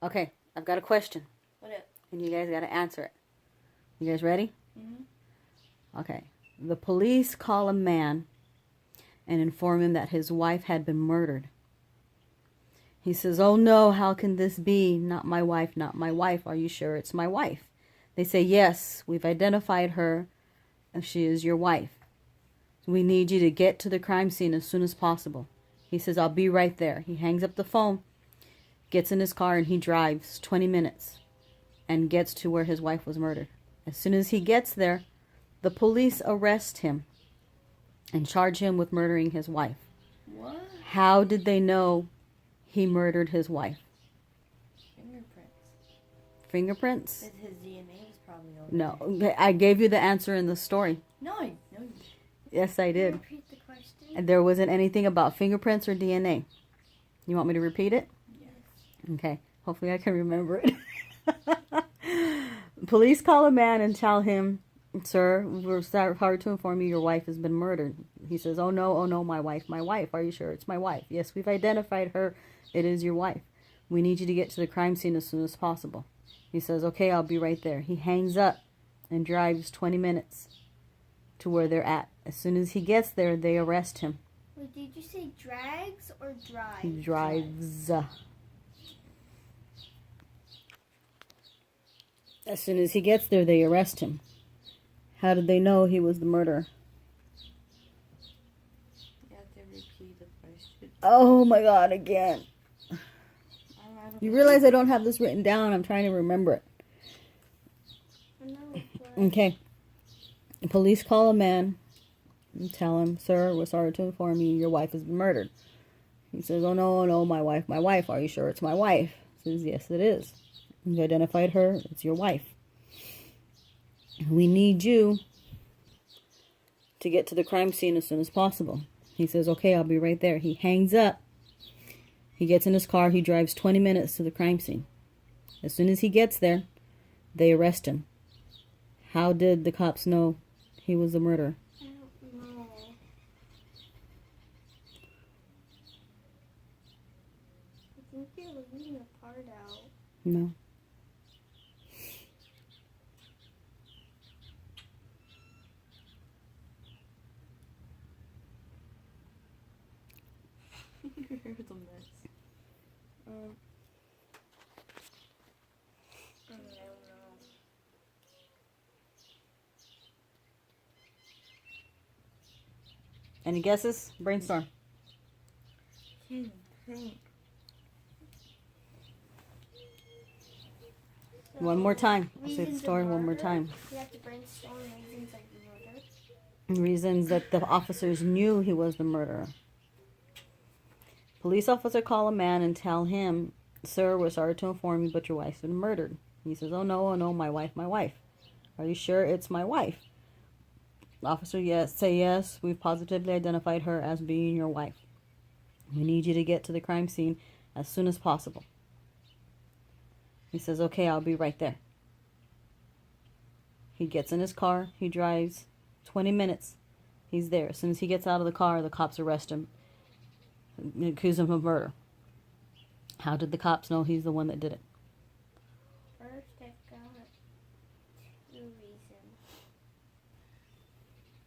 Okay, I've got a question. What up? And you guys got to answer it. You guys ready? Mm-hmm. Okay. The police call a man and inform him that his wife had been murdered. He says, "Oh no, how can this be? Not my wife, not my wife. Are you sure it's my wife?" They say, "Yes, we've identified her. And she is your wife. We need you to get to the crime scene as soon as possible." He says, "I'll be right there." He hangs up the phone, gets in his car, and he drives 20 minutes and gets to where his wife was murdered. As soon as he gets there, the police arrest him and charge him with murdering his wife. What? How did they know he murdered his wife? Fingerprints. Fingerprints? His DNA was probably over No. there. I gave you the answer in the story. No, you Yes, I did. Repeat the question. And there wasn't anything about fingerprints or DNA. You want me to repeat it? Yes. Okay. Hopefully I can remember it. Police call a man and tell him, "Sir, we're sorry to inform you your wife has been murdered." He says, oh no, my wife, my wife. Are you sure it's my wife?" "Yes, we've identified her. It is your wife. We need you to get to the crime scene as soon as possible." He says, "Okay, I'll be right there." He hangs up and drives 20 minutes to where they're at. As soon as he gets there, they arrest him. Wait, did you say drags or drives? He drives. As soon as he gets there, they arrest him. How did they know he was the murderer? You have to repeat the question. Oh my God, again. I don't You realize I don't have this written down. I'm trying to remember it. I know, but Okay. The police call a man and tell him, "Sir, we're sorry to inform you your wife has been murdered." He says, oh no, my wife, my wife. Are you sure it's my wife?" He says, "Yes, it is. You identified her. It's your wife. We need you to get to the crime scene as soon as possible." He says, "Okay, I'll be right there." He hangs up. He gets in his car. He drives 20 minutes to the crime scene. As soon as he gets there, they arrest him. How did the cops know he was the murderer? I don't know. I think you're leaving a part out. No. Here's a mess. I don't know. Any guesses? Brainstorm. Can't think. So, One more time. I'll say the reasons of story one more murder? time. You have to brainstorm reasons of murder. Reasons that the officers knew he was the murderer. Police officer call a man and tell him, "Sir, we're sorry to inform you, but your wife's been murdered." He says, oh no, my wife, my wife. Are you sure it's my wife? Officer, yes, we've positively identified her as being your wife. We need you to get to the crime scene as soon as possible. He says, okay, I'll be right there. He gets in his car. He drives 20 minutes. He's there. As soon as he gets out of the car, the cops arrest him and accuse him of murder. How did the cops know he's the one that did it? First, I've got 2 reasons.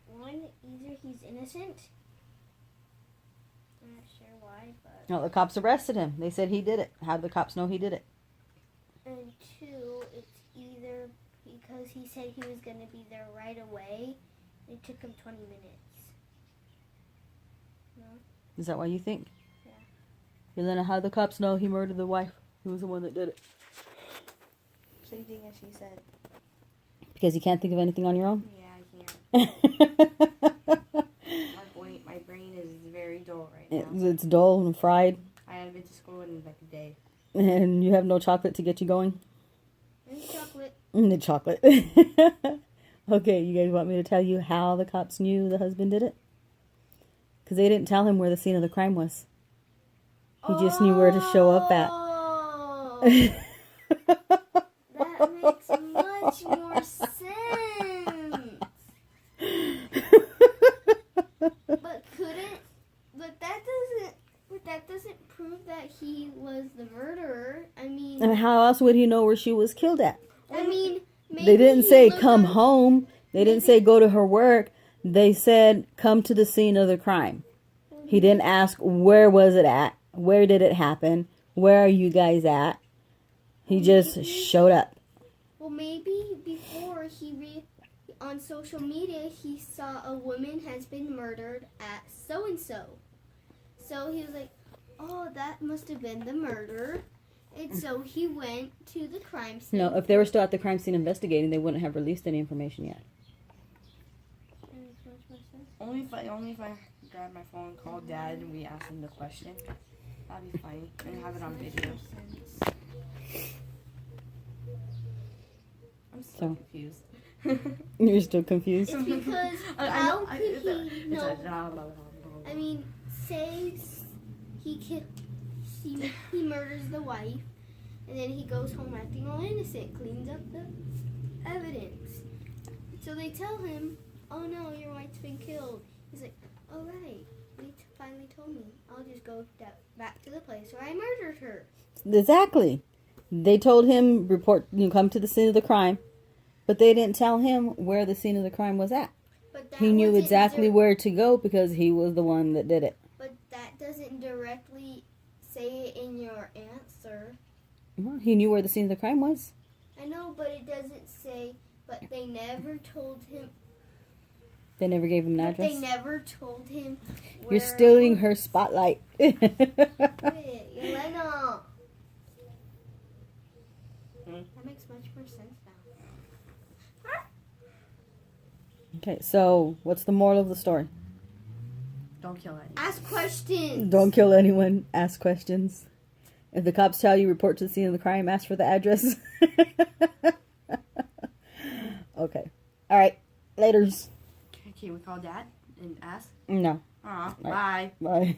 One, either he's innocent. I'm not sure why, but. No, the cops arrested him. They said he did it. How did the cops know he did it? And 2, it's either because he said he was going to be there right away. It took him 20 minutes. No? Is that why you think? Yeah. Yelena, how did the cops know he murdered the wife? Who was the one that did it? Same thing as she said. Because you can't think of anything on your own? Yeah, I can't. My brain is very dull right now. It's dull and fried. I haven't been to school in like a day. And you have no chocolate to get you going? And chocolate. The chocolate. Okay, you guys want me to tell you how the cops knew the husband did it? Because they didn't tell him where the scene of the crime was. He just knew where to show up at. Oh, that makes much more sense. But that doesn't prove that he was the murderer. I mean, And how else would he know where she was killed at? I mean, maybe They didn't he say looked come on- home. They didn't say go to her work. They said come to the scene of the crime. He didn't ask where was it at? Where did it happen? Where are you guys at? He just showed up. Well, maybe before on social media, he saw a woman has been murdered at so and so. So he was like, "Oh, that must have been the murder." And so he went to the crime scene. No, if they were still at the crime scene investigating, they wouldn't have released any information yet. Only if I grab my phone and call Dad and we ask him the question. That'd be funny. And have it on video. I'm so confused. You're still confused? It's because how could he know? I mean, say he murders the wife, and then he goes home acting all innocent, cleans up the evidence. So they tell him, "Oh no, your wife's been killed." He's like, "All right, they finally told me. I'll just go back to the place where I murdered her." Exactly. They told him come to the scene of the crime, but they didn't tell him where the scene of the crime was at. But that He knew wasn't exactly where to go because he was the one that did it. But that doesn't directly say it in your answer. Well, he knew where the scene of the crime was. I know, but it doesn't say. But they never told him. They never gave him an But address. they never told him. Where You're stealing it her was. spotlight. Wait, Elena. That makes much more sense now. Okay, so what's the moral of the story? Don't kill anyone. Ask questions. Don't kill anyone. Ask questions. If the cops tell you, report to the scene of the crime. Ask for the address. Okay. All right. Laters. Can we call Dad and ask? No. Aw, All bye. Bye.